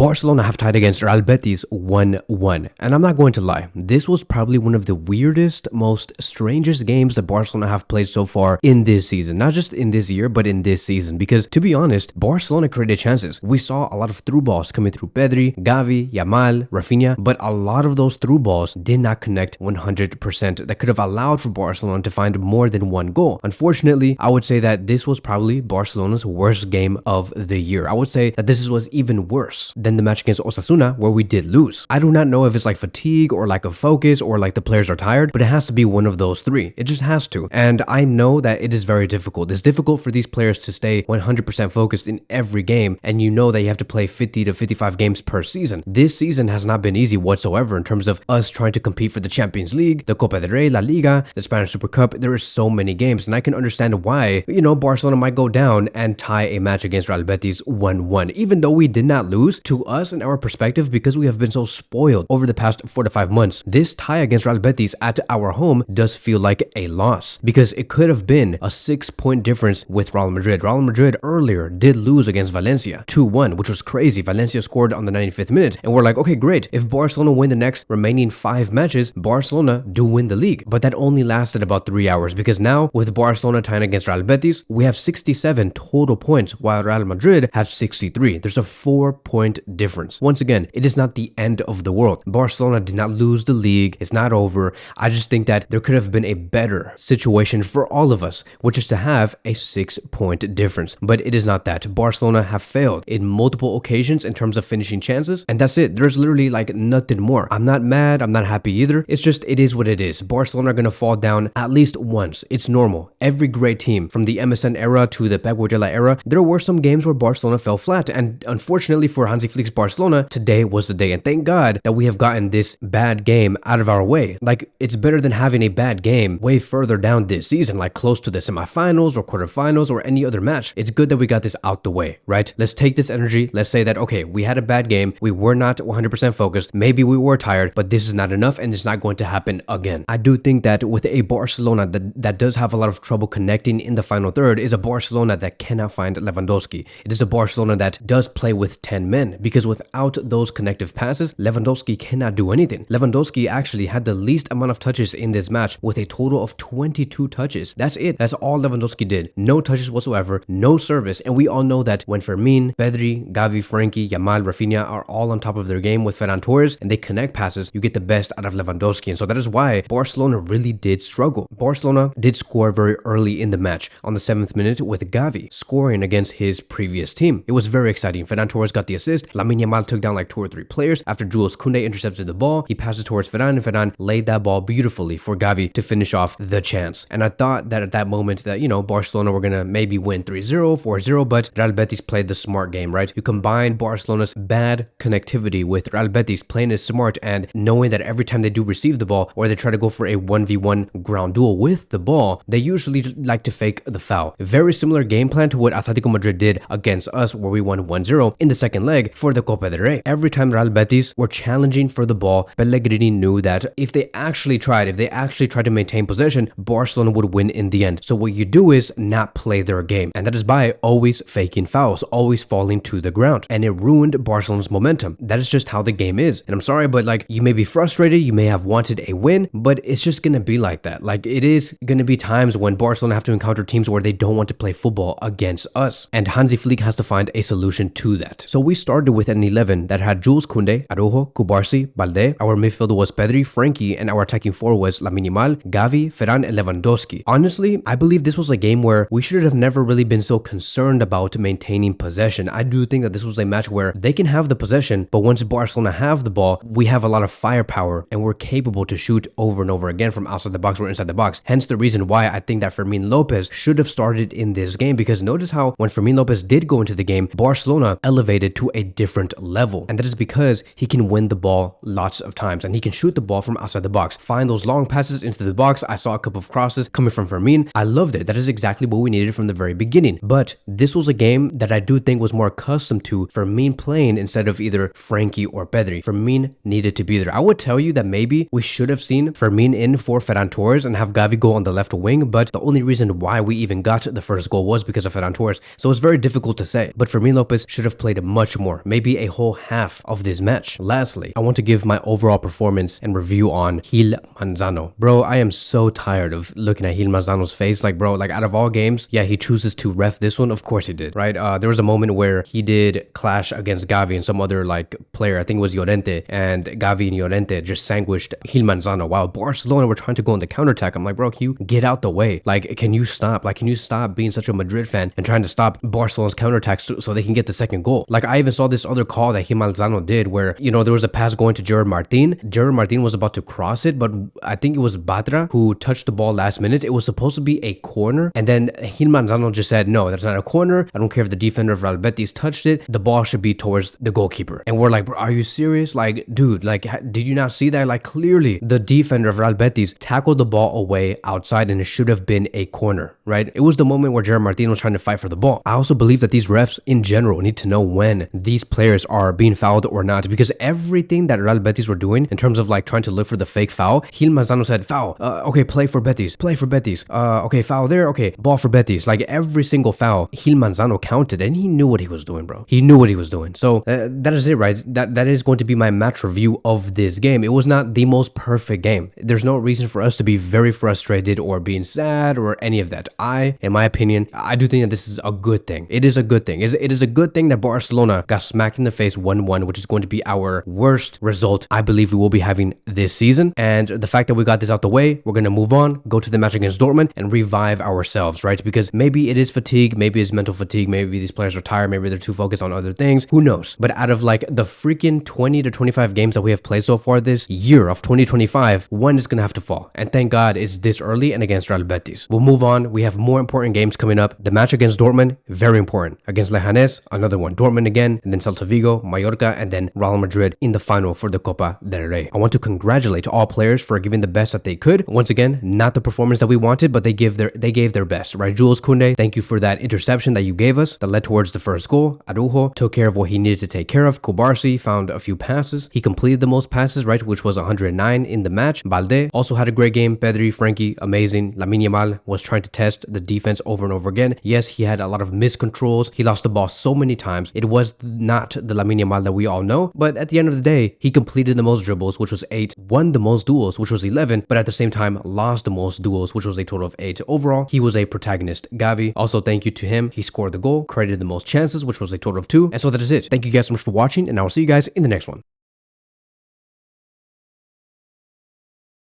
Barcelona have tied against Real Betis 1-1. And I'm not going to lie, this was probably one of the weirdest, most strangest games that Barcelona have played so far in this season. Not just in this year, but in this season. Because to be honest, Barcelona created chances. We saw a lot of through balls coming through Pedri, Gavi, Yamal, Rafinha, but a lot of those through balls did not connect 100%. That could have allowed for Barcelona to find more than one goal. Unfortunately, I would say that this was probably Barcelona's worst game of the year. I would say that this was even worse than the match against Osasuna, where we did lose. I do not know if it's like fatigue or lack of focus or like the players are tired, but it has to be one of those three. It just has to. And I know that it is very difficult. It's difficult for these players to stay 100% focused in every game, and you know that you have to play 50 to 55 games per season. This season has not been easy whatsoever in terms of us trying to compete for the Champions League, the Copa del Rey, La Liga, the Spanish Super Cup. There are so many games, and I can understand why, Barcelona might go down and tie a match against Real Betis 1-1. Even though we did not lose, to us in our perspective, because we have been so spoiled over the past 4 to 5 months, this tie against Real Betis at our home does feel like a loss, because it could have been a 6-point difference with Real Madrid. Real Madrid earlier did lose against Valencia 2-1, which was crazy. Valencia scored on the 95th minute, and we're like, okay, great. If Barcelona win the next remaining 5 matches, Barcelona do win the league. But that only lasted about 3 hours, because now with Barcelona tying against Real Betis, we have 67 total points, while Real Madrid have 63. There's a 4-point difference. Once again, it is not the end of the world. Barcelona did not lose the league. It's not over. I just think that there could have been a better situation for all of us, which is to have a 6-point difference. But it is not that. Barcelona have failed in multiple occasions in terms of finishing chances, and that's it. There's literally like nothing more. I'm not mad. I'm not happy either. It's just, it is what it is. Barcelona are going to fall down at least once. It's normal. Every great team, from the MSN era to the Pep Guardiola era, there were some games where Barcelona fell flat. And unfortunately for Hansi Flick's Barcelona, today was the day. And thank God that we have gotten this bad game out of our way. Like, it's better than having a bad game way further down this season, like close to the semifinals or quarterfinals or any other match. It's good that we got this out the way, right? Let's take this energy. Let's say that, okay, we had a bad game. We were not 100% focused. Maybe we were tired, but this is not enough and it's not going to happen again. I do think that with a Barcelona that does have a lot of trouble connecting in the final third is a Barcelona that cannot find Lewandowski. It is a Barcelona that does play with 10 men, because without those connective passes, Lewandowski cannot do anything. Lewandowski actually had the least amount of touches in this match with a total of 22 touches. That's it. That's all Lewandowski did. No touches whatsoever, no service. And we all know that when Fermin, Pedri, Gavi, Frankie, Yamal, Rafinha are all on top of their game with Ferran Torres and they connect passes, you get the best out of Lewandowski. And so that is why Barcelona really did struggle. Barcelona did score very early in the match on the 7th minute with Gavi scoring against his previous team. It was very exciting. Ferran Torres got the assist. Lamine Yamal took down like 2 or 3 players. After Jules Koundé intercepted the ball, he passed it towards Ferran, and Ferran laid that ball beautifully for Gavi to finish off the chance. And I thought that at that moment that, Barcelona were going to maybe win 3-0, 4-0, but Real Betis played the smart game, right? You combine Barcelona's bad connectivity with Real Betis playing it smart and knowing that every time they do receive the ball or they try to go for a 1v1 ground duel with the ball, they usually like to fake the foul. Very similar game plan to what Atletico Madrid did against us, where we won 1-0 in the second leg for the Copa del Rey. Every time Real Betis were challenging for the ball, Pellegrini knew that if they actually tried to maintain possession, Barcelona would win in the end. So what you do is not play their game, and that is by always faking fouls, always falling to the ground, and it ruined Barcelona's momentum. That is just how the game is. And I'm sorry, but like, you may be frustrated, you may have wanted a win, but it's just gonna be like that. Like, it is gonna be times when Barcelona have to encounter teams where they don't want to play football against us, and Hansi Flick has to find a solution to that. So we started with an 11 that had Jules Koundé, Araujo, Cubarsí, Balde. Our midfield was Pedri, Frankie, and our attacking forward was Lamine Yamal, Gavi, Ferran, and Lewandowski. Honestly, I believe this was a game where we should have never really been so concerned about maintaining possession. I do think that this was a match where they can have the possession, but once Barcelona have the ball, we have a lot of firepower and we're capable to shoot over and over again from outside the box or inside the box. Hence the reason why I think that Fermin Lopez should have started in this game, because notice how when Fermin Lopez did go into the game, Barcelona elevated to a different level. And that is because he can win the ball lots of times and he can shoot the ball from outside the box, find those long passes into the box. I saw a couple of crosses coming from Fermin. I loved it. That is exactly what we needed from the very beginning. But this was a game that I do think was more accustomed to Fermin playing instead of either Frankie or Pedri. Fermin needed to be there. I would tell you that maybe we should have seen Fermin in for Ferran Torres and have Gavi go on the left wing, but the only reason why we even got the first goal was because of Ferran Torres. So it's very difficult to say. But Fermin Lopez should have played much more maybe a whole half of this match. Lastly, I want to give my overall performance and review on Gil Manzano. Bro, I am so tired of looking at Gil Manzano's face. Like, bro, like out of all games, yeah, he chooses to ref this one. Of course he did, right? There was a moment where he did clash against Gavi and some other like player. I think it was Llorente, and Gavi and Llorente just sandwiched Gil Manzano while Barcelona were trying to go on the counterattack. I'm like, bro, can you get out the way? Like, can you stop? Like, can you stop being such a Madrid fan and trying to stop Barcelona's counterattacks so they can get the second goal? Like, I even saw this other call that Gil Manzano did where, you know, there was a pass going to Gerard Martin. Gerard Martin was about to cross it, but I think it was Batra who touched the ball last minute. It was supposed to be a corner, and then Gil Manzano just said, no, that's not a corner. I don't care if the defender of Real Betis touched it. The ball should be towards the goalkeeper. And we're like, bro, are you serious? Like, dude, like, did you not see that? Like, clearly the defender of Real Betis tackled the ball away outside, and it should have been a corner, right? It was the moment where Gerard Martin was trying to fight for the ball. I also believe that these refs in general need to know when these players are being fouled or not, because everything that Real Betis were doing in terms of like trying to look for the fake foul, Gil Manzano said, foul, okay, play for Betis, okay, foul there, okay, ball for Betis. Like every single foul, Gil Manzano counted, and he knew what he was doing, bro. He knew what he was doing. So that is it, right? That is going to be my match review of this game. It was not the most perfect game. There's no reason for us to be very frustrated or being sad or any of that. In my opinion, I do think that this is a good thing. It is a good thing. It is a good thing that Barcelona got smacked in the face 1-1, which is going to be our worst result I believe we will be having this season. And the fact that we got this out the way, we're going to move on, go to the match against Dortmund and revive ourselves, right? Because maybe it is fatigue, maybe it's mental fatigue, maybe these players are tired, maybe they're too focused on other things, who knows? But out of like the freaking 20 to 25 games that we have played so far this year of 2025, one is going to have to fall. And thank God it's this early and against Real Betis. We'll move on. We have more important games coming up. The match against Dortmund, very important. Against Leganés, another one. Dortmund again, and then Celta Vigo, Mallorca, and then Real Madrid in the final for the Copa del Rey. I want to congratulate all players for giving the best that they could. Once again, not the performance that we wanted, but they gave their best, right? Jules Koundé, thank you for that interception that you gave us that led towards the first goal. Araujo took care of what he needed to take care of. Kubarsi found a few passes. He completed the most passes, right, which was 109 in the match. Balde also had a great game. Pedri, Frankie, amazing. Lamine Yamal was trying to test the defense over and over again. Yes, he had a lot of miscontrols. He lost the ball so many times. It was not the Lamine Yamal that we all know, but at the end of the day, he completed the most dribbles, which was 8, won the most duels, which was 11, but at the same time lost the most duels, which was a total of 8. Overall, he was a protagonist. Gavi, also thank you to him. He scored the goal, created the most chances, which was a total of 2. And so that is it. Thank you guys so much for watching, and I will see you guys in the next one.